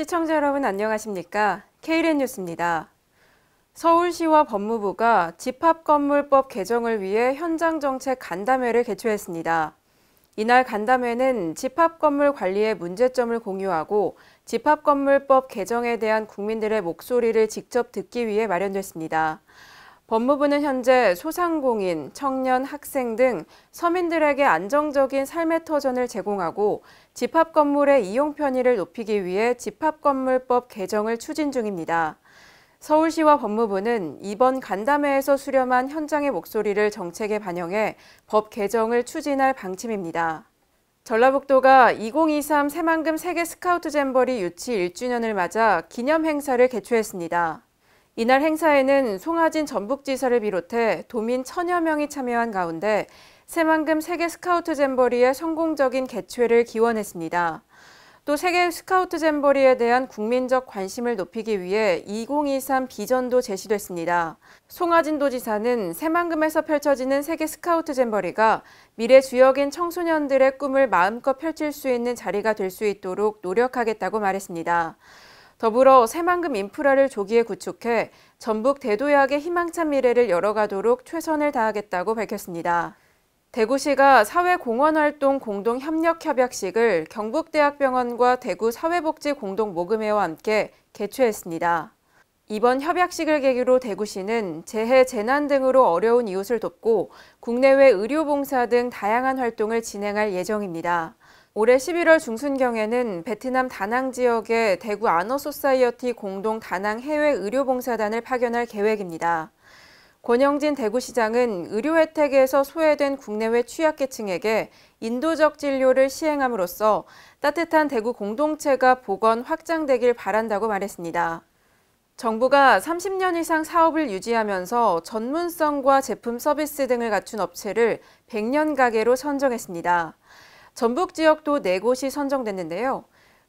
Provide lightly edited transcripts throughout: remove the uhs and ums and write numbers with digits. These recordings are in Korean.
시청자 여러분 안녕하십니까? KLN 뉴스입니다. 서울시와 법무부가 집합건물법 개정을 위해 현장정책 간담회를 개최했습니다. 이날 간담회는 집합건물 관리의 문제점을 공유하고 집합건물법 개정에 대한 국민들의 목소리를 직접 듣기 위해 마련됐습니다. 법무부는 현재 소상공인, 청년, 학생 등 서민들에게 안정적인 삶의 터전을 제공하고 집합건물의 이용 편의를 높이기 위해 집합건물법 개정을 추진 중입니다. 서울시와 법무부는 이번 간담회에서 수렴한 현장의 목소리를 정책에 반영해 법 개정을 추진할 방침입니다. 전라북도가 2023 새만금 세계 스카우트 잼버리 유치 1주년을 맞아 기념 행사를 개최했습니다. 이날 행사에는 송하진 전북지사를 비롯해 도민 1000여 명이 참여한 가운데 새만금 세계 스카우트 잼버리의 성공적인 개최를 기원했습니다. 또 세계 스카우트 잼버리에 대한 국민적 관심을 높이기 위해 2023 비전도 제시됐습니다. 송하진 도지사는 새만금에서 펼쳐지는 세계 스카우트 잼버리가 미래 주역인 청소년들의 꿈을 마음껏 펼칠 수 있는 자리가 될 수 있도록 노력하겠다고 말했습니다. 더불어 새만금 인프라를 조기에 구축해 전북 대도약의 희망찬 미래를 열어가도록 최선을 다하겠다고 밝혔습니다. 대구시가 사회공헌활동 공동협력협약식을 경북대학병원과 대구사회복지공동모금회와 함께 개최했습니다. 이번 협약식을 계기로 대구시는 재해, 재난 등으로 어려운 이웃을 돕고 국내외 의료봉사 등 다양한 활동을 진행할 예정입니다. 올해 11월 중순경에는 베트남 다낭 지역에 대구 아너소사이어티 공동 다낭 해외 의료봉사단을 파견할 계획입니다. 권영진 대구시장은 의료 혜택에서 소외된 국내외 취약계층에게 인도적 진료를 시행함으로써 따뜻한 대구 공동체가 복원 확장되길 바란다고 말했습니다. 정부가 30년 이상 사업을 유지하면서 전문성과 제품 서비스 등을 갖춘 업체를 100년 가게로 선정했습니다. 전북 지역도 4곳이 선정됐는데요.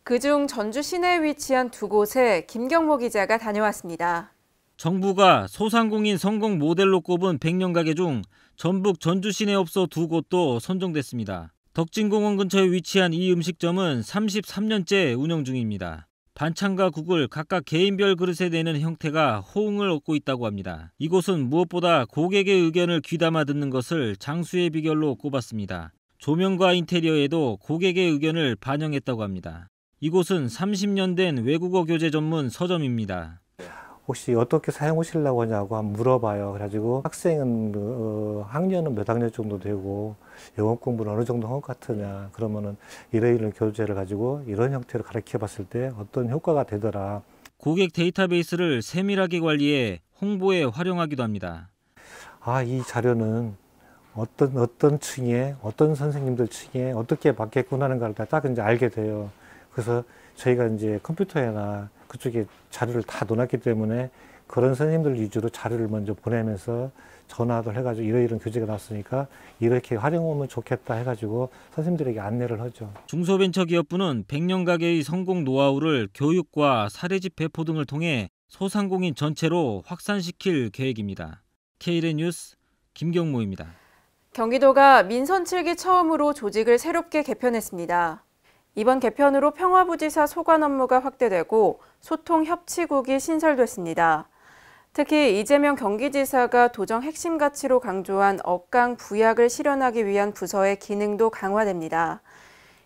그중 전주 시내에 위치한 2곳에 김경모 기자가 다녀왔습니다. 정부가 소상공인 성공 모델로 꼽은 100년 가게 중 전북 전주 시내업소 2곳도 선정됐습니다. 덕진공원 근처에 위치한 이 음식점은 33년째 운영 중입니다. 반찬과 국을 각각 개인별 그릇에 내는 형태가 호응을 얻고 있다고 합니다. 이곳은 무엇보다 고객의 의견을 귀담아 듣는 것을 장수의 비결로 꼽았습니다. 조명과 인테리어에도 고객의 의견을 반영했다고 합니다. 이곳은 30년 된 외국어 교재 전문 서점입니다. 혹시 어떻게 사용하시려고 하냐고 한번 물어봐요. 그래가지고 학생은 학년은 몇 학년 정도 되고 영어 공부는 어느 정도 한 것 같으냐. 그러면은 이런 교재를 가지고 이런 형태로 가르쳐 봤을 때 어떤 효과가 되더라. 고객 데이터베이스를 세밀하게 관리해 홍보에 활용하기도 합니다. 이 자료는 어떤 층에, 어떤 선생님들 층에 어떻게 받겠구나 하는 걸 딱 이제 알게 돼요. 그래서 저희가 이제 컴퓨터에나 그쪽에 자료를 다 넣어놨기 때문에 그런 선생님들 위주로 자료를 먼저 보내면서 전화도 해가지고 이런 교재가 나왔으니까 이렇게 활용하면 좋겠다 해가지고 선생님들에게 안내를 하죠. 중소벤처기업부는 100년 가게의 성공 노하우를 교육과 사례집 배포 등을 통해 소상공인 전체로 확산시킬 계획입니다. KLN 뉴스 김경모입니다. 경기도가 민선 7기 처음으로 조직을 새롭게 개편했습니다. 이번 개편으로 평화부지사 소관 업무가 확대되고 소통협치국이 신설됐습니다. 특히 이재명 경기지사가 도정 핵심 가치로 강조한 억강 부약을 실현하기 위한 부서의 기능도 강화됩니다.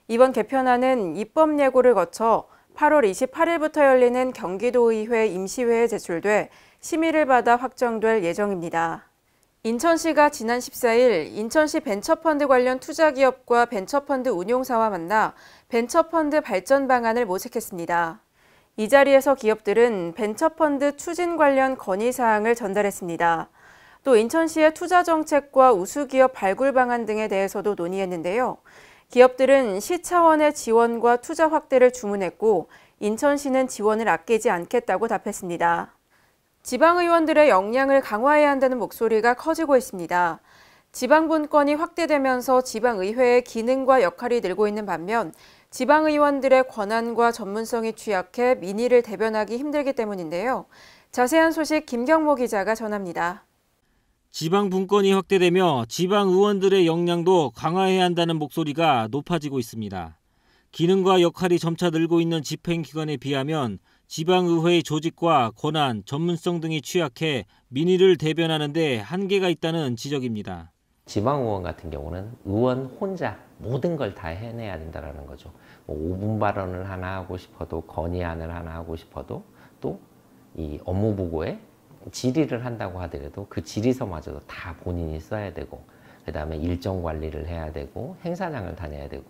이번 개편안은 입법 예고를 거쳐 8월 28일부터 열리는 경기도의회 임시회에 제출돼 심의를 받아 확정될 예정입니다. 인천시가 지난 14일 인천시 벤처펀드 관련 투자기업과 벤처펀드 운용사와 만나 벤처펀드 발전 방안을 모색했습니다. 이 자리에서 기업들은 벤처펀드 추진 관련 건의사항을 전달했습니다. 또 인천시의 투자 정책과 우수기업 발굴 방안 등에 대해서도 논의했는데요. 기업들은 시 차원의 지원과 투자 확대를 주문했고 인천시는 지원을 아끼지 않겠다고 답했습니다. 지방의원들의 역량을 강화해야 한다는 목소리가 커지고 있습니다. 지방분권이 확대되면서 지방의회의 기능과 역할이 늘고 있는 반면 지방의원들의 권한과 전문성이 취약해 민의를 대변하기 힘들기 때문인데요. 자세한 소식 김경모 기자가 전합니다. 지방분권이 확대되며 지방의원들의 역량도 강화해야 한다는 목소리가 높아지고 있습니다. 기능과 역할이 점차 늘고 있는 집행기관에 비하면 지방의회의 조직과 권한, 전문성 등이 취약해 민의를 대변하는 데 한계가 있다는 지적입니다. 지방의원 같은 경우는 의원 혼자 모든 걸 다 해내야 된다는 거죠. 뭐 5분 발언을 하나 하고 싶어도, 건의안을 하나 하고 싶어도, 또 이 업무보고에 질의를 한다고 하더라도 그 질의서마저도 다 본인이 써야 되고, 그 다음에 일정 관리를 해야 되고, 행사장을 다녀야 되고,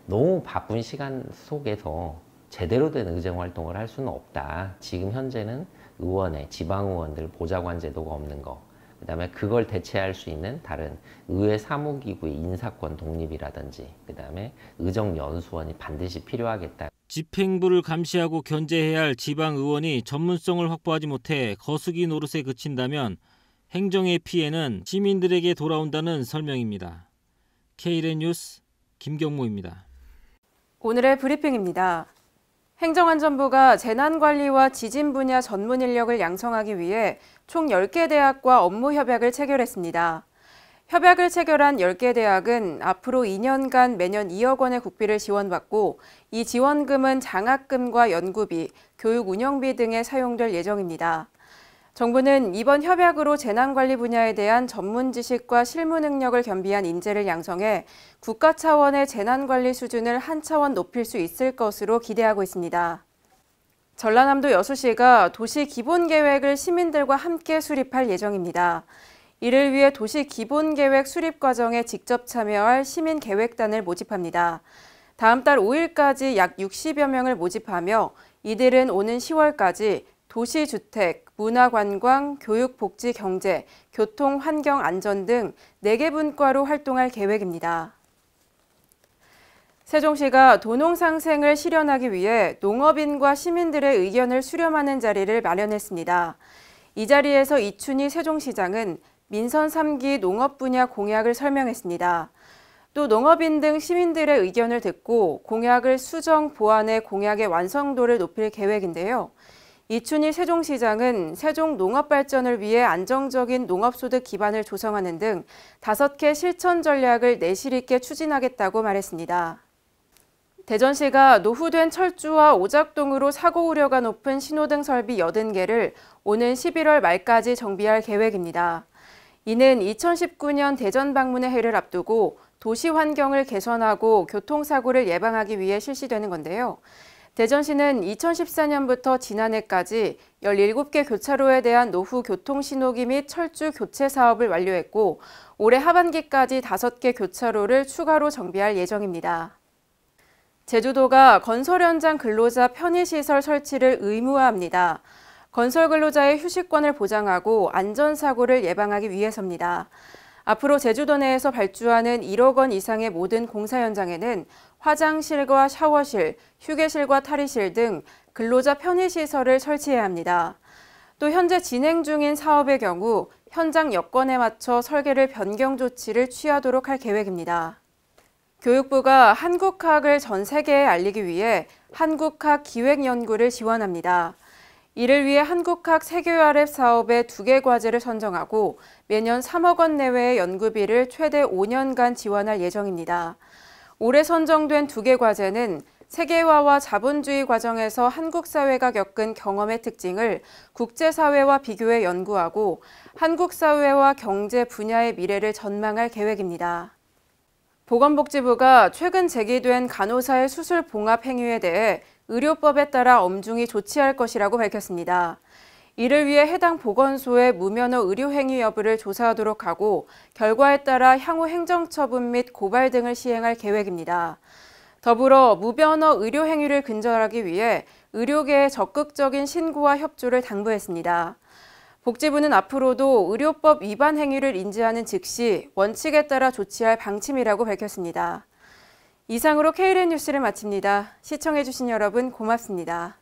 너무 바쁜 시간 속에서 제대로 된 의정활동을 할 수는 없다. 지금 현재는 의원의, 지방의원들 보좌관 제도가 없는 거, 그 다음에 그걸 대체할 수 있는 다른 의회 사무기구의 인사권 독립이라든지, 그 다음에 의정연수원이 반드시 필요하겠다. 집행부를 감시하고 견제해야 할 지방의원이 전문성을 확보하지 못해 거수기 노릇에 그친다면 행정의 피해는 시민들에게 돌아온다는 설명입니다. K-렌 뉴스 김경모입니다. 오늘의 브리핑입니다. 행정안전부가 재난관리와 지진 분야 전문 인력을 양성하기 위해 총 10개 대학과 업무 협약을 체결했습니다. 협약을 체결한 10개 대학은 앞으로 2년간 매년 2억 원의 국비를 지원받고 이 지원금은 장학금과 연구비, 교육 운영비 등에 사용될 예정입니다. 정부는 이번 협약으로 재난관리 분야에 대한 전문 지식과 실무 능력을 겸비한 인재를 양성해 국가 차원의 재난관리 수준을 한 차원 높일 수 있을 것으로 기대하고 있습니다. 전라남도 여수시가 도시 기본계획을 시민들과 함께 수립할 예정입니다. 이를 위해 도시 기본계획 수립 과정에 직접 참여할 시민계획단을 모집합니다. 다음 달 5일까지 약 60여 명을 모집하며 이들은 오는 10월까지 도시주택, 문화관광, 교육복지경제, 교통, 환경, 안전 등 4개 분과로 활동할 계획입니다. 세종시가 도농상생을 실현하기 위해 농업인과 시민들의 의견을 수렴하는 자리를 마련했습니다. 이 자리에서 이춘희 세종시장은 민선 3기 농업 분야 공약을 설명했습니다. 또 농업인 등 시민들의 의견을 듣고 공약을 수정, 보완해 공약의 완성도를 높일 계획인데요. 이춘희 세종시장은 세종 농업 발전을 위해 안정적인 농업소득 기반을 조성하는 등 5개 실천 전략을 내실 있게 추진하겠다고 말했습니다. 대전시가 노후된 철주와 오작동으로 사고 우려가 높은 신호등 설비 80개를 오는 11월 말까지 정비할 계획입니다. 이는 2019년 대전 방문의 해를 앞두고 도시 환경을 개선하고 교통사고를 예방하기 위해 실시되는 건데요. 대전시는 2014년부터 지난해까지 17개 교차로에 대한 노후 교통신호기 및 철주 교체 사업을 완료했고 올해 하반기까지 5개 교차로를 추가로 정비할 예정입니다. 제주도가 건설 현장 근로자 편의시설 설치를 의무화합니다. 건설 근로자의 휴식권을 보장하고 안전사고를 예방하기 위해서입니다. 앞으로 제주도 내에서 발주하는 1억 원 이상의 모든 공사 현장에는 화장실과 샤워실, 휴게실과 탈의실 등 근로자 편의시설을 설치해야 합니다. 또 현재 진행 중인 사업의 경우 현장 여건에 맞춰 설계를 변경 조치를 취하도록 할 계획입니다. 교육부가 한국학을 전 세계에 알리기 위해 한국학 기획연구를 지원합니다. 이를 위해 한국학 세계화랩 사업의 2개 과제를 선정하고 매년 3억 원 내외의 연구비를 최대 5년간 지원할 예정입니다. 올해 선정된 2개 과제는 세계화와 자본주의 과정에서 한국 사회가 겪은 경험의 특징을 국제사회와 비교해 연구하고 한국 사회와 경제 분야의 미래를 전망할 계획입니다. 보건복지부가 최근 제기된 간호사의 수술 봉합 행위에 대해 의료법에 따라 엄중히 조치할 것이라고 밝혔습니다. 이를 위해 해당 보건소의 무면허 의료 행위 여부를 조사하도록 하고 결과에 따라 향후 행정처분 및 고발 등을 시행할 계획입니다. 더불어 무면허 의료 행위를 근절하기 위해 의료계의 적극적인 신고와 협조를 당부했습니다. 복지부는 앞으로도 의료법 위반 행위를 인지하는 즉시 원칙에 따라 조치할 방침이라고 밝혔습니다. 이상으로 K-렌 뉴스를 마칩니다. 시청해주신 여러분 고맙습니다.